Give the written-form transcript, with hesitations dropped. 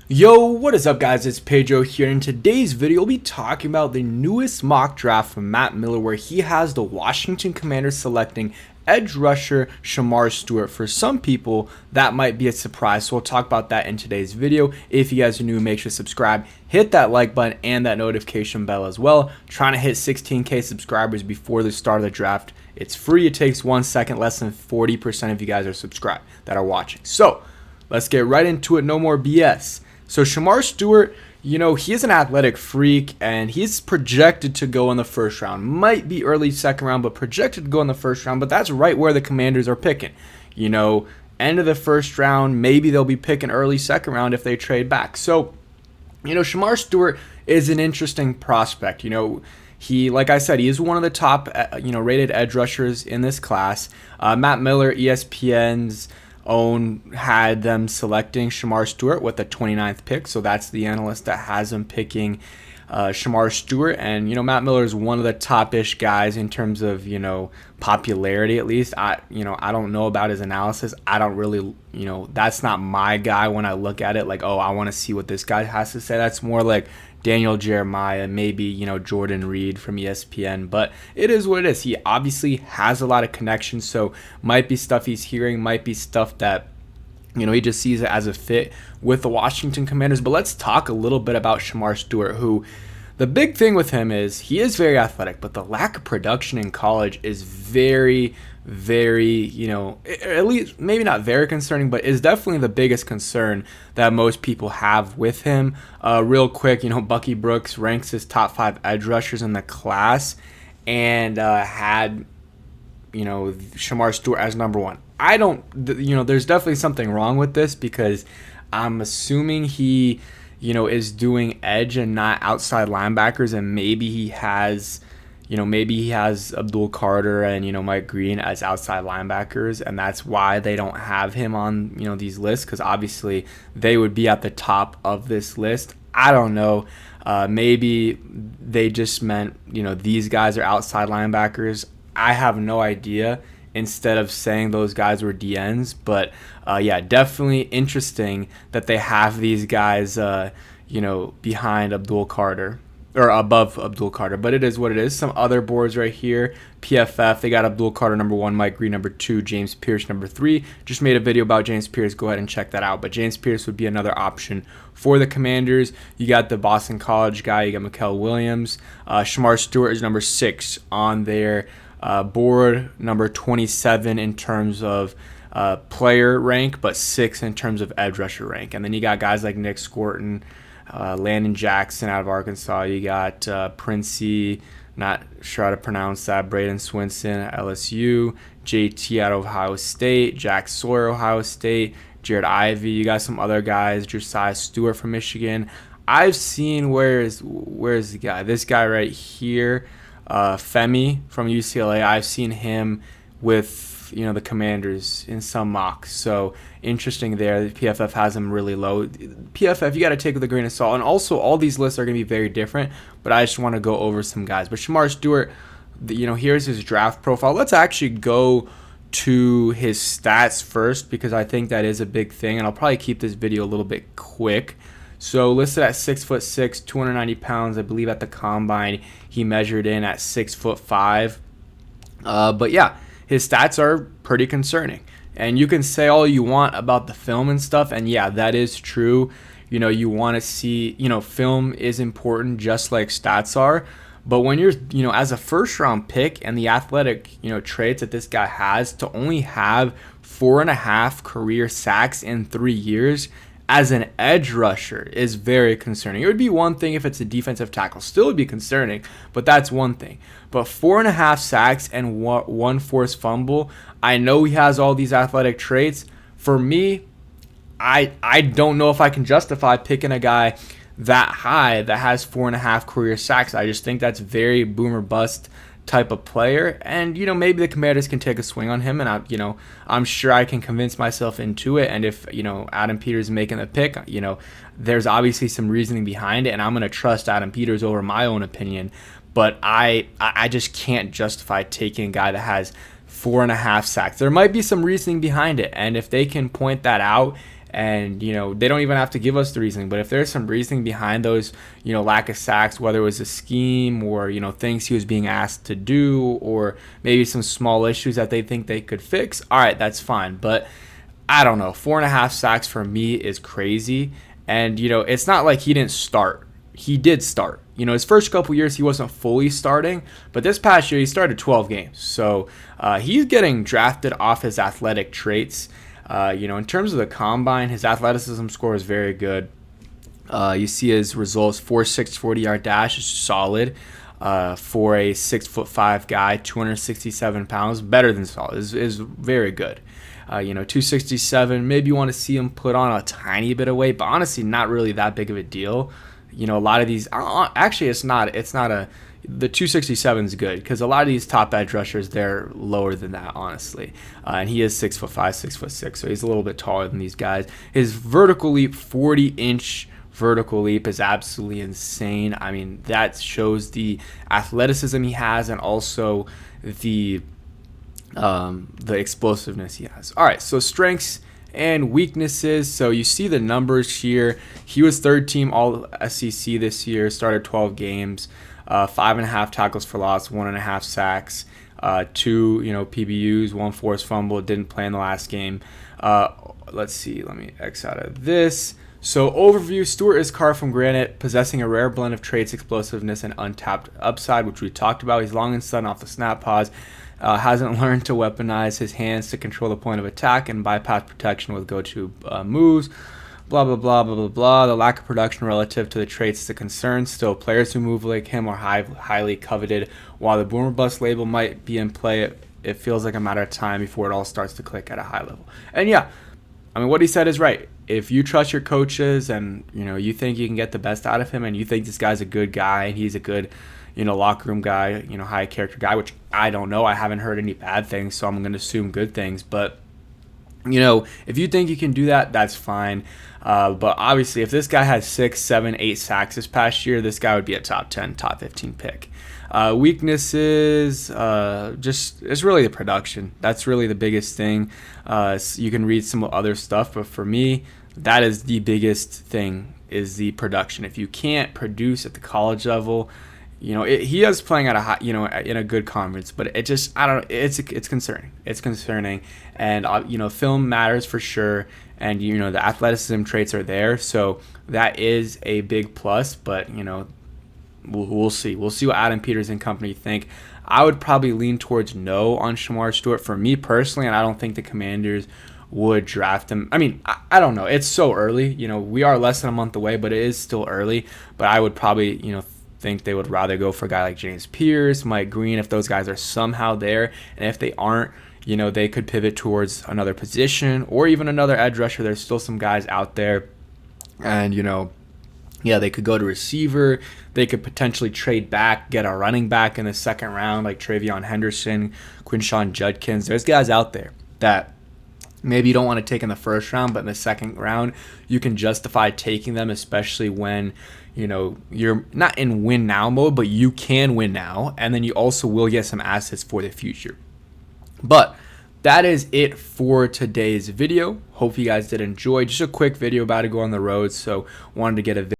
Yo, what is up guys, it's Pedro here. In today's video, we'll be talking about the newest mock draft from Matt Miller where he has the Washington Commanders selecting edge rusher Shemar Stewart. For some people, that might be a surprise, so we'll talk about that in today's video. If you guys are new, make sure to subscribe, hit that like button and that notification bell as well. Trying to hit 16K subscribers before the start of the draft. It's free, it takes 1 second, less than 40% of you guys are subscribed that are watching. So, let's get right into it, no more BS. So Shemar Stewart, he's an athletic freak, and he's projected to go in the first round. Might be early second round, but projected to go in the first round. But that's right where the Commanders are picking. End of the first round, maybe they'll be picking early second round if they trade back. So, Shemar Stewart is an interesting prospect. He, like I said, he is one of the top, rated edge rushers in this class. Matt Miller, ESPN's own, had them selecting Shemar Stewart with the 29th pick, so that's the analyst that has them picking Shemar Stewart. And Matt Miller is one of the top-ish guys in terms of popularity, at least. I don't know about his analysis. I don't really, that's not my guy when I look at it, like, oh, I want to see what this guy has to say. That's more like Daniel Jeremiah, maybe, Jordan Reed from ESPN, but it is what it is. He obviously has a lot of connections, so might be stuff he's hearing, might be stuff that, he just sees it as a fit with the Washington Commanders. But let's talk a little bit about Shemar Stewart, who the big thing with him is he is very athletic, but the lack of production in college is very, at least maybe not very concerning, but is definitely the biggest concern that most people have with him. Real quick, Bucky Brooks ranks his top 5 edge rushers in the class and had, Shemar Stewart as number 1. I don't, there's definitely something wrong with this because I'm assuming he, is doing edge and not outside linebackers, and maybe he has Abdul Carter and Mike Green as outside linebackers, and that's why they don't have him on these lists, because obviously they would be at the top of this list. I don't know. Maybe they just meant these guys are outside linebackers. I have no idea, instead of saying those guys were DNs. But yeah, definitely interesting that they have these guys behind Abdul Carter, or above Abdul Carter, but it is what it is. Some other boards right here. PFF, they got Abdul Carter number 1, Mike Green number 2, James Pierce number 3. Just made a video about James Pierce. Go ahead and check that out. But James Pierce would be another option for the Commanders. You got the Boston College guy. You got Mikael Williams. Shemar Stewart is number 6 on their board, number 27 in terms of player rank, but 6 in terms of edge rusher rank. And then you got guys like Nick Scorton, Landon Jackson out of Arkansas. You got Princey, not sure how to pronounce that, Braden Swinson at LSU, JT out of Ohio State, Jack Sawyer, Ohio State, Jared Ivey. You got some other guys, Josiah Stewart from Michigan. I've seen, where's the guy? This guy right here, Femi from UCLA. I've seen him with the Commanders in some mocks, so interesting there. The PFF has him really low. PFF, you got to take with a grain of salt, and also all these lists are going to be very different, but I just want to go over some guys. But Shemar Stewart, here's his draft profile. Let's actually go to his stats first, because I think that is a big thing, and I'll probably keep this video a little bit quick. So listed at 6'6", 290 pounds. I believe at the combine he measured in at 6'5". But yeah, his stats are pretty concerning. And you can say all you want about the film and stuff, and yeah, that is true. You want to see, film is important just like stats are. But when you're, as a first round pick, and the athletic, traits that this guy has, to only have 4.5 career sacks in 3 years as an edge rusher is very concerning. It would be one thing if it's a defensive tackle. Still would be concerning, but that's one thing. But 4.5 sacks and one forced fumble, I know he has all these athletic traits. For me, I don't know if I can justify picking a guy that high that has 4.5 career sacks. I just think that's very boomer bust type of player, and maybe the Commanders can take a swing on him, and I'm sure I can convince myself into it. And if Adam Peters is making the pick, there's obviously some reasoning behind it, and I'm going to trust Adam Peters over my own opinion. But I just can't justify taking a guy that has 4.5 sacks. There might be some reasoning behind it, and if they can point that out And, they don't even have to give us the reasoning. But if there's some reasoning behind those, lack of sacks, whether it was a scheme or, things he was being asked to do, or maybe some small issues that they think they could fix, all right, that's fine. But I don't know. 4.5 sacks for me is crazy. And, it's not like he didn't start. He did start. His first couple years, he wasn't fully starting. But this past year, he started 12 games. So he's getting drafted off his athletic traits. In terms of the combine, his athleticism score is very good. You see his results: 4.6 40-yard dash is solid for a 6'5" guy, 267 pounds. Better than solid. Is very good. 267. Maybe you want to see him put on a tiny bit of weight, but honestly, not really that big of a deal. A lot of these actually, it's not the 267 is good because a lot of these top edge rushers, they're lower than that, honestly. And he is 6'5", 6'6", so he's a little bit taller than these guys. His vertical leap, 40-inch vertical leap, is absolutely insane. I mean, that shows the athleticism he has and also the explosiveness he has. All right, so strengths and weaknesses. So you see the numbers here. He was third team all SEC this year, started 12 games. 5.5 tackles for loss, 1.5 sacks, 2 PBUs, 1 forced fumble. Didn't play in the last game. Let's see. Let me X out of this. So overview: Stewart is carved from granite, possessing a rare blend of traits, explosiveness, and untapped upside, which we talked about. He's long and sudden off the snap pause. Hasn't learned to weaponize his hands to control the point of attack and bypass protection with go-to moves. Blah, blah, blah, blah, blah, blah. The lack of production relative to the traits is a concern. Still, players who move like him are highly coveted. While the boomer bust label might be in play, it feels like a matter of time before it all starts to click at a high level. And yeah, I mean, what he said is right. If you trust your coaches and, you think you can get the best out of him and you think this guy's a good guy and he's a good, locker room guy, high character guy, which I don't know. I haven't heard any bad things, so I'm going to assume good things. But, if you think you can do that, that's fine. But obviously, if this guy has 6, 7, 8 sacks this past year, this guy would be a top 10, top 15 pick. Weaknesses, it's really the production. That's really the biggest thing. You can read some other stuff, but for me, that is the biggest thing, is the production. If you can't produce at the college level, he is playing at a high, in a good conference, but it just, I don't know, it's concerning. It's concerning, and film matters for sure, and the athleticism traits are there, so that is a big plus. But we'll see. We'll see what Adam Peters and company think. I would probably lean towards no on Shemar Stewart for me personally, and I don't think the Commanders would draft him. I mean, I don't know. It's so early. We are less than a month away, but it is still early. But I would probably, think they would rather go for a guy like James Pierce, Mike Green, if those guys are somehow there. And if they aren't, they could pivot towards another position or even another edge rusher. There's still some guys out there. And, they could go to receiver. They could potentially trade back, get a running back in the second round like Travion Henderson, Quinshawn Judkins. There's guys out there that maybe you don't want to take in the first round, but in the second round, you can justify taking them, especially when, you're not in win now mode, but you can win now. And then you also will get some assets for the future. But that is it for today's video. Hope you guys did enjoy. Just a quick video about to go on the road, so wanted to get a video